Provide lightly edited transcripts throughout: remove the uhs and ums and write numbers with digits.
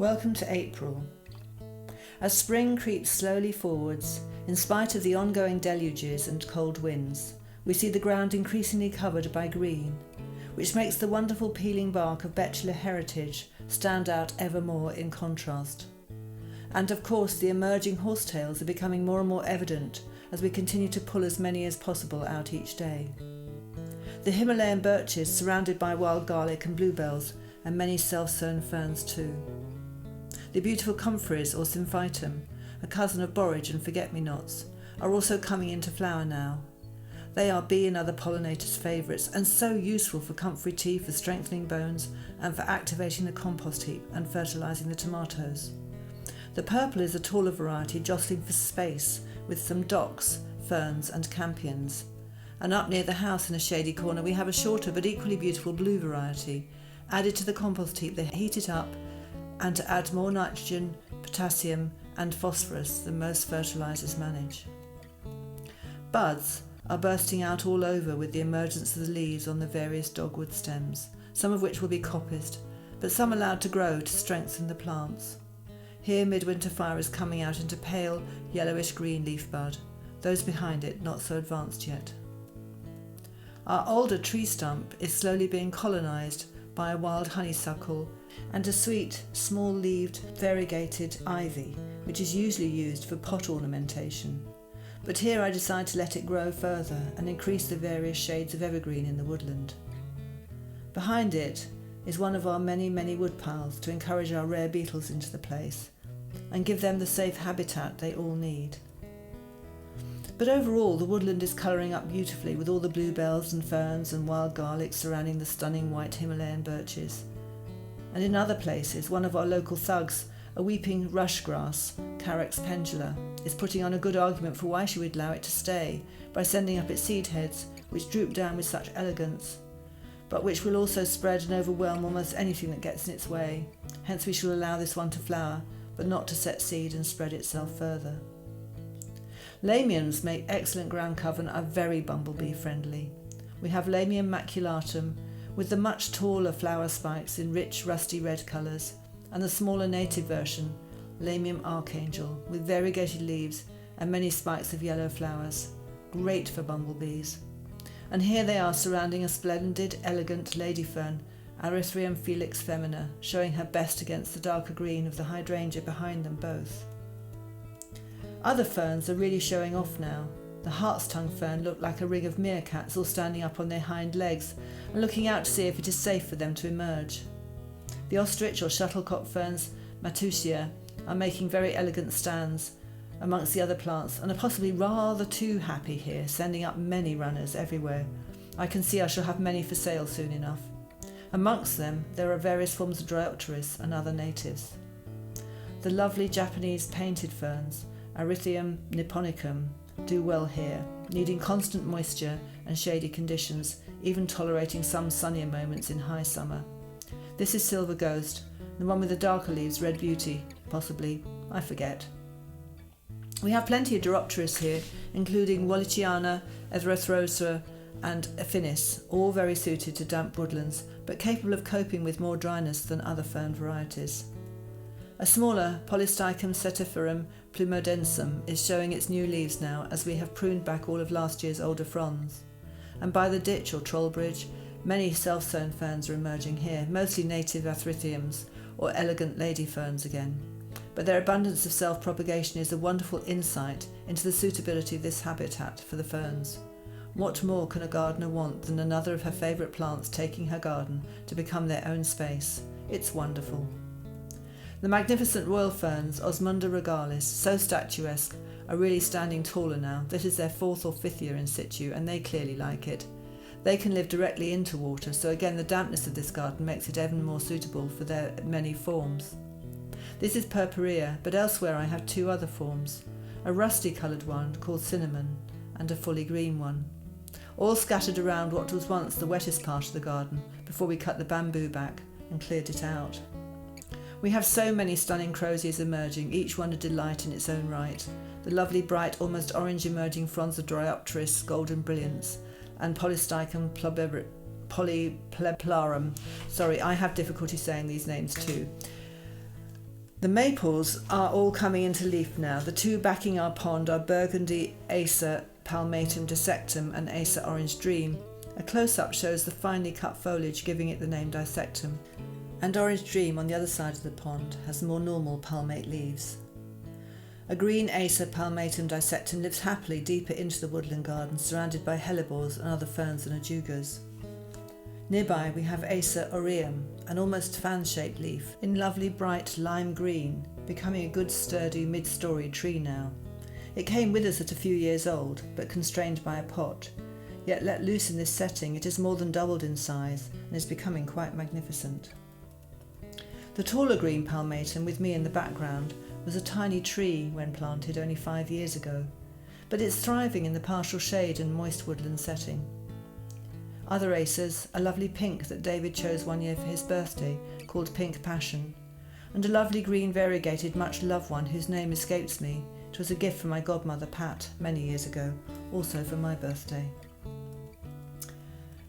Welcome to April. As spring creeps slowly forwards, in spite of the ongoing deluges and cold winds, we see the ground increasingly covered by green, which makes the wonderful peeling bark of Bachelor heritage stand out ever more in contrast. And of course the emerging horsetails are becoming more and more evident as we continue to pull as many as possible out each day. The Himalayan birches surrounded by wild garlic and bluebells and many self-sown ferns too. The beautiful comfreys or symphytum, a cousin of borage and forget-me-nots, are also coming into flower now. They are bee and other pollinators' favourites and so useful for comfrey tea for strengthening bones and for activating the compost heap and fertilising the tomatoes. The purple is a taller variety jostling for space with some docks, ferns and campions. And up near the house in a shady corner we have a shorter but equally beautiful blue variety. Added to the compost heap they heat it up and to add more nitrogen, potassium and phosphorus than most fertilisers manage. Buds are bursting out all over with the emergence of the leaves on the various dogwood stems, some of which will be coppiced, but some allowed to grow to strengthen the plants. Here midwinter fire is coming out into pale yellowish green leaf bud, those behind it not so advanced yet. Our older tree stump is slowly being colonised by a wild honeysuckle and a sweet, small-leaved, variegated ivy, which is usually used for pot ornamentation. But here I decide to let it grow further and increase the various shades of evergreen in the woodland. Behind it is one of our many wood piles to encourage our rare beetles into the place and give them the safe habitat they all need. But overall the woodland is colouring up beautifully with all the bluebells and ferns and wild garlic surrounding the stunning white Himalayan birches. And in other places, one of our local thugs, a weeping rush grass, Carex pendula, is putting on a good argument for why she would allow it to stay by sending up its seed heads, which droop down with such elegance, but which will also spread and overwhelm almost anything that gets in its way. Hence we shall allow this one to flower, but not to set seed and spread itself further. Lamiums make excellent ground cover and are very bumblebee friendly. We have Lamium maculatum, with the much taller flower spikes in rich rusty red colours, and the smaller native version, Lamium archangel, with variegated leaves and many spikes of yellow flowers. Great for bumblebees. And here they are surrounding a splendid, elegant lady fern, Erythrium felix femina, showing her best against the darker green of the hydrangea behind them both. Other ferns are really showing off now. The hart's tongue fern looked like a ring of meerkats all standing up on their hind legs and looking out to see if it is safe for them to emerge. The ostrich or shuttlecock ferns, Matusia, are making very elegant stands amongst the other plants and are possibly rather too happy here, sending up many runners everywhere. I can see I shall have many for sale soon enough. Amongst them there are various forms of Dryopteris and other natives. The lovely Japanese painted ferns, Erythium nipponicum, do well here, needing constant moisture and shady conditions, even tolerating some sunnier moments in high summer. This is Silver Ghost, the one with the darker leaves, Red Beauty, possibly, I forget. We have plenty of Dryopteris here, including Walliciana, Erythrosa and Aphinis, all very suited to damp woodlands, but capable of coping with more dryness than other fern varieties. A smaller Polystechum setiferum plumodensum is showing its new leaves now, as we have pruned back all of last year's older fronds. And by the ditch or troll bridge, many self-sown ferns are emerging here, mostly native Athrithiums or elegant lady ferns again. But their abundance of self-propagation is a wonderful insight into the suitability of this habitat for the ferns. What more can a gardener want than another of her favourite plants taking her garden to become their own space? It's wonderful. The magnificent royal ferns, Osmunda regalis, so statuesque, are really standing taller now. This is their 4th or 5th year in situ, and they clearly like it. They can live directly into water, so again the dampness of this garden makes it even more suitable for their many forms. This is purpurea, but elsewhere I have 2 other forms, a rusty coloured one called cinnamon, and a fully green one, all scattered around what was once the wettest part of the garden before we cut the bamboo back and cleared it out. We have so many stunning crosiers emerging, each one a delight in its own right. The lovely bright, almost orange emerging fronds of Dryopteris, golden brilliance, and Polystechum polypleplarum. Sorry, I have difficulty saying these names too. The maples are all coming into leaf now. The two backing our pond are Burgundy Acer palmatum dissectum and Acer orange dream. A close-up shows the finely cut foliage, giving it the name dissectum. And orange dream on the other side of the pond has more normal palmate leaves. A green Acer palmatum dissectum lives happily deeper into the woodland garden, surrounded by hellebores and other ferns and ajugas. Nearby we have Acer aureum, an almost fan-shaped leaf, in lovely bright lime green, becoming a good sturdy mid-story tree now. It came with us at a few years old, but constrained by a pot. Yet let loose in this setting, it has more than doubled in size and is becoming quite magnificent. The taller green palmatum, with me in the background, was a tiny tree when planted only 5 years ago, but it's thriving in the partial shade and moist woodland setting. Other acers, a lovely pink that David chose one year for his birthday, called Pink Passion, and a lovely green variegated much loved one whose name escapes me. It was a gift from my godmother Pat many years ago, also for my birthday.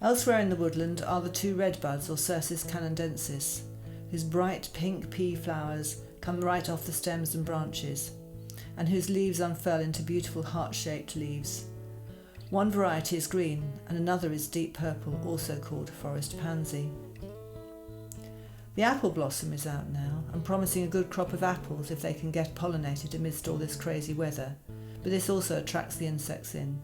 Elsewhere in the woodland are the two redbuds or Cercis canadensis, whose bright pink pea flowers come right off the stems and branches, and whose leaves unfurl into beautiful heart-shaped leaves. One variety is green and another is deep purple, also called forest pansy. The apple blossom is out now and promising a good crop of apples if they can get pollinated amidst all this crazy weather, but this also attracts the insects in.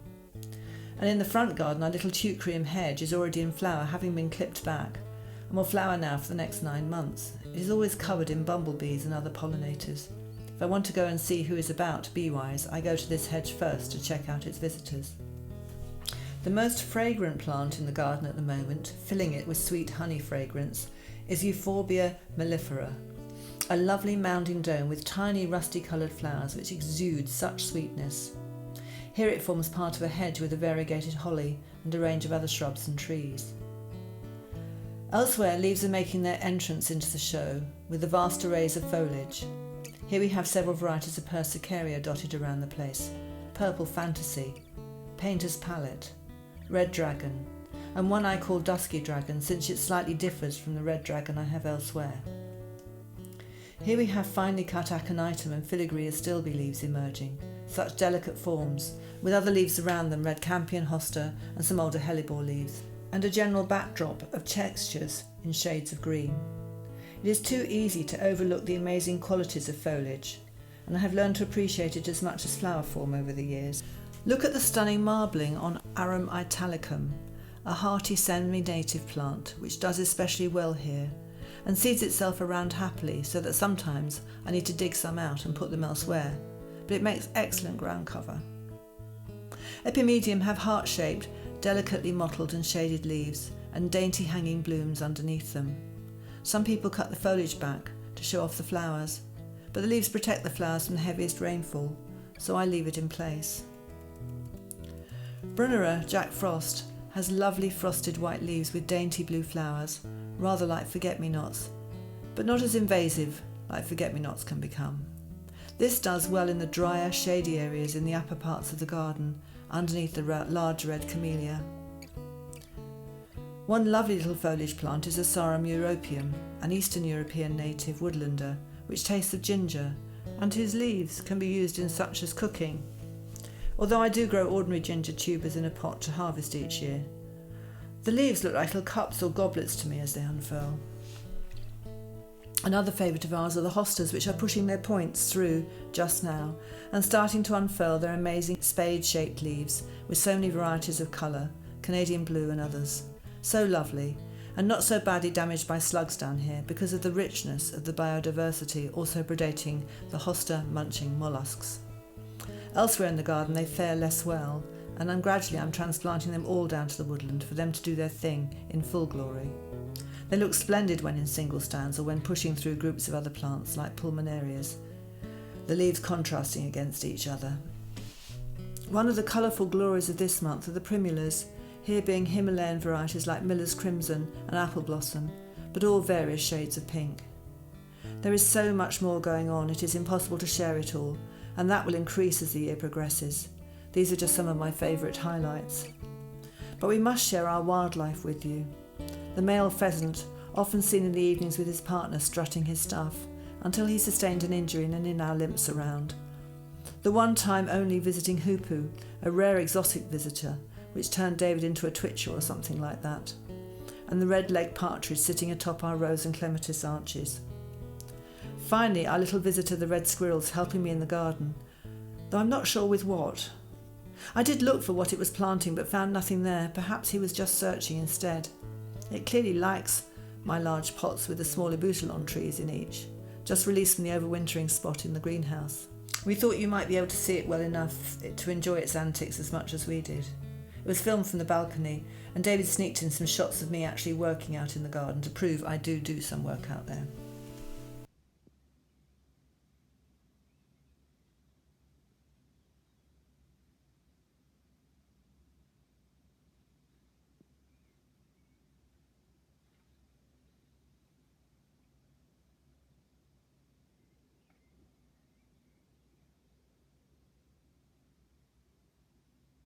And in the front garden our little teucrium hedge is already in flower, having been clipped back, and will flower now for the next 9 months. It is always covered in bumblebees and other pollinators. If I want to go and see who is about bee-wise, I go to this hedge first to check out its visitors. The most fragrant plant in the garden at the moment, filling it with sweet honey fragrance, is Euphorbia mellifera, a lovely mounding dome with tiny rusty-coloured flowers which exude such sweetness. Here it forms part of a hedge with a variegated holly and a range of other shrubs and trees. Elsewhere, leaves are making their entrance into the show with the vast arrays of foliage. Here we have several varieties of Persicaria dotted around the place: Purple Fantasy, Painter's Palette, Red Dragon, and one I call Dusky Dragon since it slightly differs from the red dragon I have elsewhere. Here we have finely cut aconitum and filigree astilbe leaves emerging, such delicate forms, with other leaves around them, red campion hosta and some older hellebore leaves, and a general backdrop of textures in shades of green. It is too easy to overlook the amazing qualities of foliage, and I have learned to appreciate it as much as flower form over the years. Look at the stunning marbling on Arum italicum, a hardy semi-native plant which does especially well here, and seeds itself around happily so that sometimes I need to dig some out and put them elsewhere, but it makes excellent ground cover. Epimedium have heart-shaped, delicately mottled and shaded leaves and dainty hanging blooms underneath them. Some people cut the foliage back to show off the flowers, but the leaves protect the flowers from the heaviest rainfall, so I leave it in place. Brunnera Jack Frost has lovely frosted white leaves with dainty blue flowers, rather like forget-me-nots, but not as invasive like forget-me-nots can become. This does well in the drier, shady areas in the upper parts of the garden, underneath the large red camellia. One lovely little foliage plant is Asarum europaeum, an Eastern European native woodlander, which tastes of ginger, and whose leaves can be used in such as cooking, although I do grow ordinary ginger tubers in a pot to harvest each year. The leaves look like little cups or goblets to me as they unfurl. Another favourite of ours are the hostas, which are pushing their points through just now and starting to unfurl their amazing spade-shaped leaves with so many varieties of colour, Canadian blue and others. So lovely, and not so badly damaged by slugs down here because of the richness of the biodiversity also predating the hosta-munching molluscs. Elsewhere in the garden they fare less well, and I'm transplanting them all down to the woodland for them to do their thing in full glory. They look splendid when in single stands or when pushing through groups of other plants like pulmonarias, the leaves contrasting against each other. One of the colourful glories of this month are the primulas, here being Himalayan varieties like Miller's Crimson and Apple Blossom, but all various shades of pink. There is so much more going on, it is impossible to share it all, and that will increase as the year progresses. These are just some of my favourite highlights. But we must share our wildlife with you. The male pheasant, often seen in the evenings with his partner strutting his stuff, until he sustained an injury and are now limps around. The one time only visiting hoopoe, a rare exotic visitor, which turned David into a twitcher or something like that, and the red-legged partridge sitting atop our rose and clematis arches. Finally, our little visitor, the red squirrels, helping me in the garden, though I'm not sure with what. I did look for what it was planting, but found nothing there. Perhaps he was just searching instead. It clearly likes my large pots with the smaller boutilon trees in each, just released from the overwintering spot in the greenhouse. We thought you might be able to see it well enough to enjoy its antics as much as we did. It was filmed from the balcony, and David sneaked in some shots of me actually working out in the garden to prove I do some work out there.